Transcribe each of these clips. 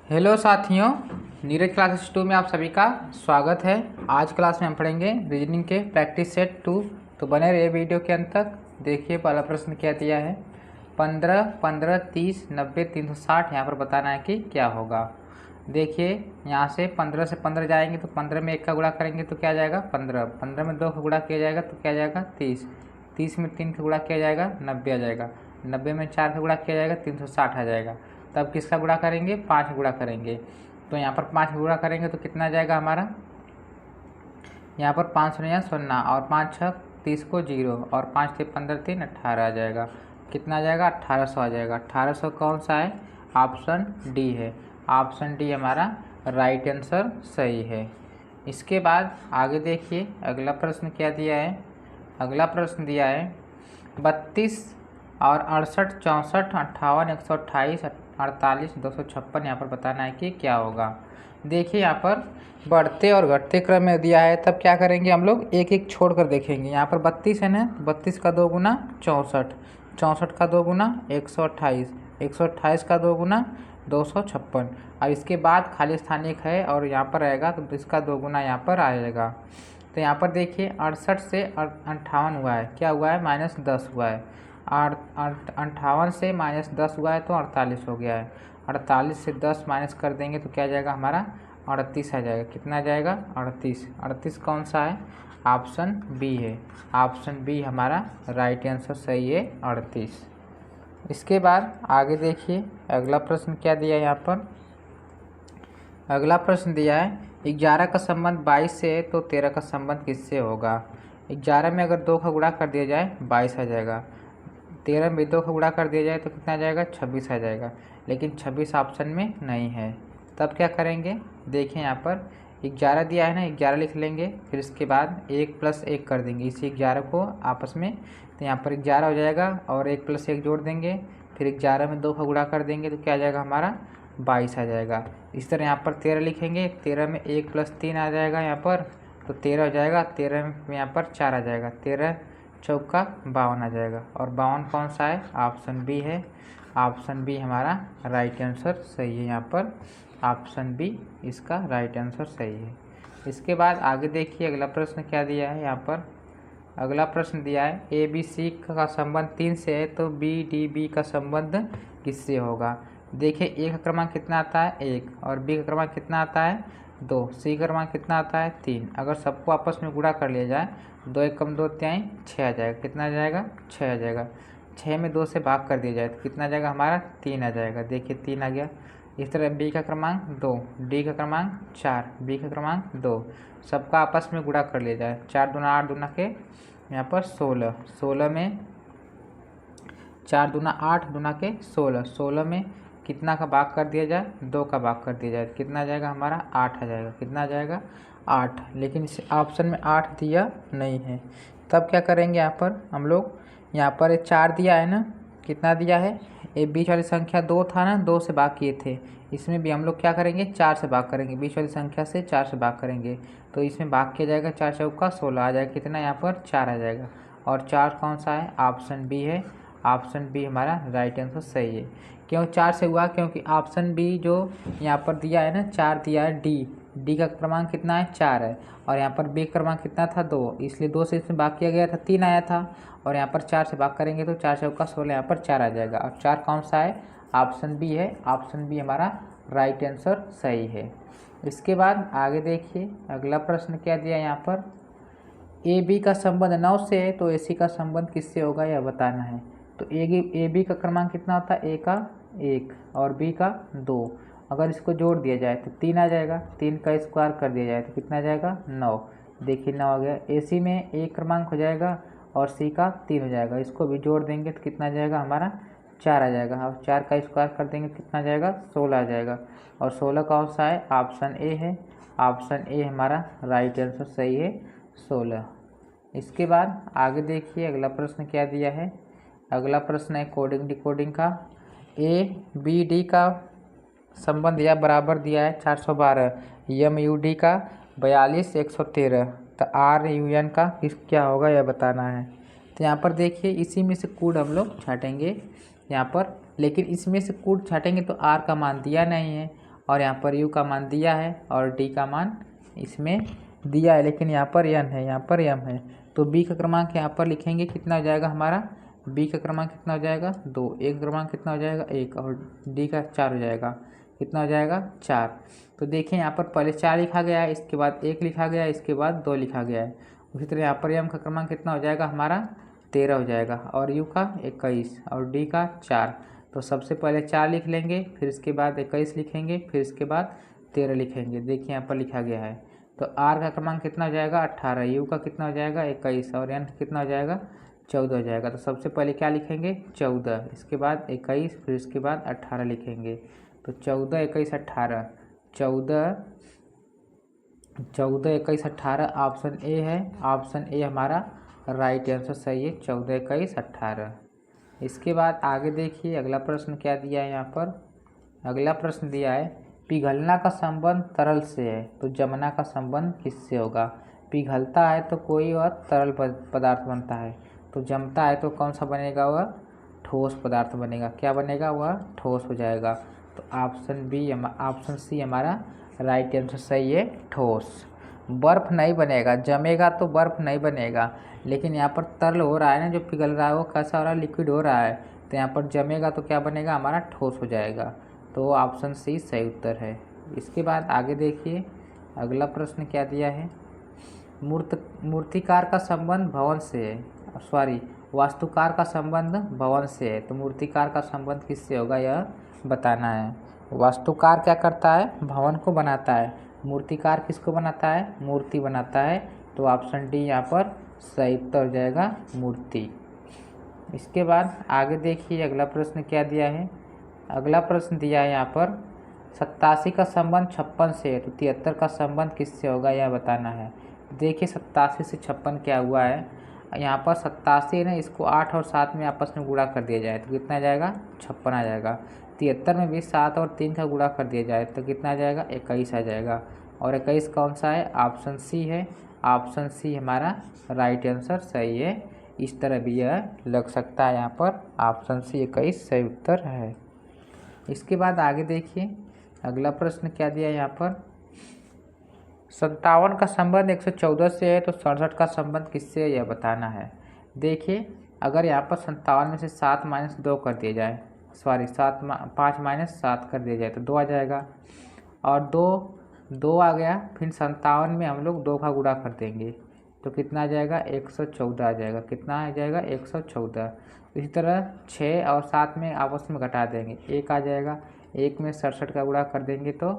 Hello साथियों, Neeraj classes 2 में आप सभी का स्वागत है। आज क्लास में हम पढ़ेंगे रीजनिंग के प्रैक्टिस सेट 2। तो बने रहिए वीडियो के अंत तक। देखिए पहला प्रश्न क्या दिया है। 15, 15, 30, 90, 360 यहाँ पर बताना है कि क्या होगा। देखिए यहाँ से 15 से 15 जाएंगे तो 15 में 1 का गुणा करेंगे तो क्या जाएगा 15, 15 में 2 का गुणा किया जाएगा तो क्या जाएगा 30, 30 में 3 का गुणा किया जाएगा 90 आ जाएगा, 90 में 4 का गुणा किया जाएगा 360 आ जाएगा। तब किसका गुणा करेंगे 5 गुणा करेंगे। तो यहाँ पर 5 गुणा करेंगे तो कितना जाएगा हमारा, यहाँ पर 5 शून्य शून्य और 5 छः 30 को 0 और 5 थे 15 3 18 आ जाएगा। कितना आ जाएगा 1800 आ जाएगा। 1800 कौन सा है, ऑप्शन डी है। ऑप्शन डी हमारा राइट आंसर सही है। इसके बाद आगे देखिए अगला प्रश्न क्या दिया है। अगला प्रश्न दिया है 32 और 68, 64, 58, 128, 48, 256 यहाँ पर बताना है कि क्या होगा। देखिए यहाँ पर बढ़ते और घटते क्रम में दिया है, तब क्या करेंगे हम लोग एक एक छोड़ कर देखेंगे। यहाँ पर 32 है ना, 32 का 2 गुना 64, 64 का 2 गुना 128, 128 का 2 गुना 256। अब इसके बाद खाली स्थान एक है और यहाँ पर रहेगा तो इसका 2 गुना यहाँ पर आएगा। तो यहाँ पर देखिए 68 से 58 हुआ है, क्या हुआ है -10 हुआ है। 58 से -10 हुआ है तो 48 हो गया है। 48 से 10 माइनस कर देंगे तो क्या जाएगा हमारा 38 आ जाएगा। कितना जाएगा 38। 38 कौन सा है, ऑप्शन बी है। ऑप्शन बी हमारा राइट आंसर सही है 38। इसके बाद आगे देखिए अगला प्रश्न क्या दिया है। यहाँ पर अगला प्रश्न दिया है 11 का संबंध 22 से है तो 13 का संबंध किससे होगा। 11 में अगर 2 का गुणा कर दिया जाए 22 आ जाएगा, 13 में 2 का गुणा कर दिया जाए तो कितना आ जाएगा 26 आ जाएगा। लेकिन 26 ऑप्शन में नहीं है, तब क्या करेंगे। देखिए यहाँ पर 11 दिया है ना, 11 लिख लेंगे, फिर इसके बाद 1 + 1 कर देंगे इसी 11 को आपस में। तो यहाँ पर 11 हो जाएगा और 1 + 1 जोड़ देंगे, फिर 11 में 2 का गुणा कर देंगे तो क्या आ जाएगा हमारा 22 आ जाएगा। इस तरह यहाँ पर 13 लिखेंगे, 13 में 1 + 3 आ जाएगा यहाँ पर तो 13 हो जाएगा। 13 में यहाँ पर 4 आ जाएगा, 13 चौका 52 आ जाएगा। और 52 कौन सा है, ऑप्शन बी है। ऑप्शन बी हमारा राइट आंसर सही है। यहाँ पर ऑप्शन बी इसका राइट आंसर सही है। इसके बाद आगे देखिए अगला प्रश्न क्या दिया है। यहाँ पर अगला प्रश्न दिया है ए बी सी का संबंध 3 से है तो बी डी बी का संबंध किससे होगा। देखिए ए का क्रमांक कितना आता है 1 और बी का क्रमांक कितना आता है 2, सी का क्रमांक कितना आता है 3। अगर सबको आपस में गुणा कर लिया जाए 2 एकम 2 तिहाई 6 आ जाएगा। कितना आ जाएगा 6 आ जाएगा। 6 में 2 से भाग कर दिया जाए तो कितना आ जाएगा हमारा 3 आ जाएगा। देखिए 3 आ गया। इस तरह बी का क्रमांक 2, डी का क्रमांक 4, बी का क्रमांक 2, सबका आपस में गुणा कर लिया जाए। 4 दूना 8 दूना के यहाँ पर 16, 16 में 4 दूना 8 दूना के 16, 16 में कितना का भाग कर दिया जाए 2 का भाग कर दिया जाए तो कितना आ जाएगा हमारा 8 आ जाएगा। कितना आ जाएगा 8। लेकिन इस ऑप्शन में 8 दिया नहीं है, तब क्या करेंगे यहाँ पर हम लोग। यहाँ पर 4 दिया है ना, कितना दिया है, ये बीच वाली संख्या 2 था ना, 2 से भाग किए थे। इसमें भी हम लोग क्या करेंगे 4 से भाग करेंगे, बीच वाली संख्या से 4 से भाग करेंगे तो इसमें भाग किया जाएगा 4 चौका 16 आ जाएगा। कितना यहाँ पर 4 आ जाएगा। और 4 कौन सा है, ऑप्शन बी है। ऑप्शन बी हमारा राइट आंसर सही है। क्यों 4 से हुआ, क्योंकि ऑप्शन बी जो यहाँ पर दिया है ना 4 दिया है, डी का क्रमांक कितना है 4 है और यहाँ पर बी का क्रमांक कितना था 2, इसलिए 2 से इसमें भाग किया गया था 3 आया था और यहाँ पर 4 से भाग करेंगे तो 4 चौका 16 यहाँ पर 4 आ जाएगा। और 4 कौन सा है, ऑप्शन बी है। ऑप्शन बी हमारा राइट आंसर सही है। इसके बाद आगे देखिए अगला प्रश्न क्या दिया यहाँ पर ए बी का संबंध 9 से है तो ए सी का संबंध किससे होगा यह बताना है। तो ए बी का क्रमांक कितना होता है, ए का 1 और बी का 2, अगर इसको जोड़ दिया जाए तो 3 आ जाएगा। 3 का स्क्वायर कर दिया जाए तो कितना आ जाएगा 9। देखिए 9 आ गया। ए सी में एक क्रमांक हो जाएगा और सी का 3 हो जाएगा, इसको भी जोड़ देंगे तो कितना आ जाएगा हमारा 4 आ जाएगा। अब 4 का स्क्वायर कर देंगे तो कितना आ जाएगा 16 आ जाएगा। और 16 कौन सा है, ऑप्शन ए है। ऑप्शन ए हमारा राइट आंसर सही है 16। इसके बाद आगे देखिए अगला प्रश्न क्या दिया है। अगला प्रश्न है कोडिंग डिकोडिंग का। ए बी डी का संबंध या बराबर दिया है 412, एम यू डी का 42, 113, तो आर यू एन का क्या होगा यह बताना है। तो यहाँ पर देखिए इसी में से कोड हम लोग छाटेंगे यहाँ पर, लेकिन इसमें से कोड छाटेंगे तो आर का मान दिया नहीं है और यहाँ पर u का मान दिया है और d का मान इसमें दिया है, लेकिन यहाँ पर n है, यहाँ पर m है। तो b का क्रमांक यहाँ पर लिखेंगे, कितना हो जाएगा हमारा, b का क्रमांक कितना हो जाएगा 2, a का क्रमांक कितना हो जाएगा 1 और d का 4 हो जाएगा, कितना हो जाएगा 4। तो देखिए यहाँ पर पहले 4 लिखा गया है, इसके बाद 1 लिखा गया है, इसके बाद 2 लिखा गया है। उसी तरह यहाँ पर m का क्रमांक कितना हो जाएगा हमारा 13 हो जाएगा और u का 21 और d का 4। तो सबसे पहले 4 लिख लेंगे, फिर इसके बाद 21 लिखेंगे, फिर इसके बाद 13 लिखेंगे। देखिए यहाँ पर लिखा गया है। तो r का क्रमांक कितना हो जाएगा 18, u का कितना हो जाएगा 21 और n कितना हो जाएगा 14 हो जाएगा। तो सबसे पहले क्या लिखेंगे 14, इसके बाद 21, फिर इसके बाद 18 लिखेंगे। तो 14, 21, 18, 14, 21, 18 ऑप्शन ए है। ऑप्शन ए हमारा राइट आंसर सही है, 14, 21, 18। इसके बाद आगे देखिए अगला प्रश्न क्या दिया है यहाँ पर। अगला प्रश्न दिया है पिघलना का संबंध तरल से है तो जमना का संबंध किससे होगा। पिघलता है तो कोई और तरल पदार्थ बनता है, तो जमता है तो कौन सा बनेगा, वह ठोस पदार्थ बनेगा। क्या बनेगा, वह ठोस हो जाएगा। तो ऑप्शन सी हमारा राइट आंसर सही है, ठोस। बर्फ़ नहीं बनेगा, जमेगा तो बर्फ़ नहीं बनेगा, लेकिन यहाँ पर तरल हो रहा है ना, जो पिघल रहा है वो कैसा हो रहा है, लिक्विड हो रहा है। तो यहाँ पर जमेगा तो क्या बनेगा हमारा ठोस हो जाएगा। तो ऑप्शन सी सही उत्तर है। इसके बाद आगे देखिए अगला प्रश्न क्या दिया है। मूर्तिकार का संबंध भवन से है, वास्तुकार का संबंध भवन से है, तो मूर्तिकार का संबंध किससे होगा यह बताना है। वास्तुकार क्या करता है, भवन को बनाता है। मूर्तिकार किसको बनाता है, मूर्ति बनाता है। तो ऑप्शन डी यहाँ पर सही उत्तर हो जाएगा, मूर्ति। इसके बाद आगे देखिए अगला प्रश्न क्या दिया है। अगला प्रश्न दिया है यहाँ पर 87 का संबंध 56 से है, तो 73 का संबंध किससे होगा यह बताना है। देखिए 87 से 56 क्या हुआ है, यहाँ पर 87 है ना, इसको 8 और 7 में आपस में गुणा कर दिया जाए तो कितना आ जाएगा 56 आ जाएगा। 73 में भी 7 और 3 का गुणा कर दिया जाए तो कितना आ जाएगा 21 आ जाएगा। और 21 कौन सा है, ऑप्शन सी है। ऑप्शन सी हमारा राइट आंसर सही है। इस तरह भी यह लग सकता है, यहाँ पर ऑप्शन सी 21 सही उत्तर है। इसके बाद आगे देखिए अगला प्रश्न क्या दिया है यहाँ पर। 57 का संबंध 114 से है तो 67 का संबंध किससे है यह बताना है। देखिए अगर यहाँ पर 57 में से 7 माइनस 2 कर दिया जाए, 5 माइनस 7 कर दिया जाए तो 2 आ जाएगा। और 2 आ गया, फिर 57 में हम लोग 2 का गुणा कर देंगे तो कितना आ जाएगा 114 आ जाएगा। कितना आ जाएगा 114। इसी तरह 6 और 7 में आपस में घटा देंगे, 1 आ जाएगा। 1 में 67 का गुणा कर देंगे तो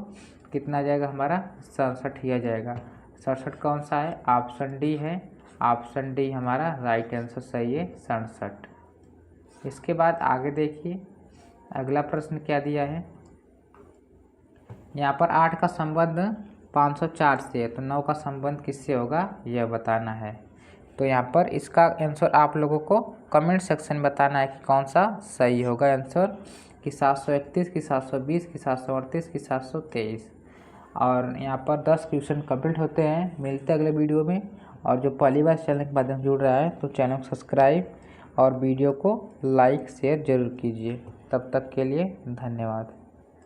कितना आ जाएगा हमारा 67 ही आ जाएगा। 67 कौन सा है, ऑप्शन डी है। ऑप्शन डी हमारा राइट आंसर सही है, 67। इसके बाद आगे देखिए अगला प्रश्न क्या दिया है। यहाँ पर 8 का संबंध 504 से है तो 9 का संबंध किससे होगा यह बताना है। तो यहाँ पर इसका आंसर आप लोगों को कमेंट सेक्शन में बताना है कि कौन सा सही होगा आंसर, कि 731, कि 720, कि 738, कि 723। और यहाँ पर 10 क्वेश्चन कंप्लीट होते हैं। मिलते हैं अगले वीडियो में। और जो पहली बार चैनल के माध्यम से जुड़ रहा है तो चैनल को सब्सक्राइब और वीडियो को लाइक शेयर ज़रूर कीजिए। तब तक के लिए धन्यवाद।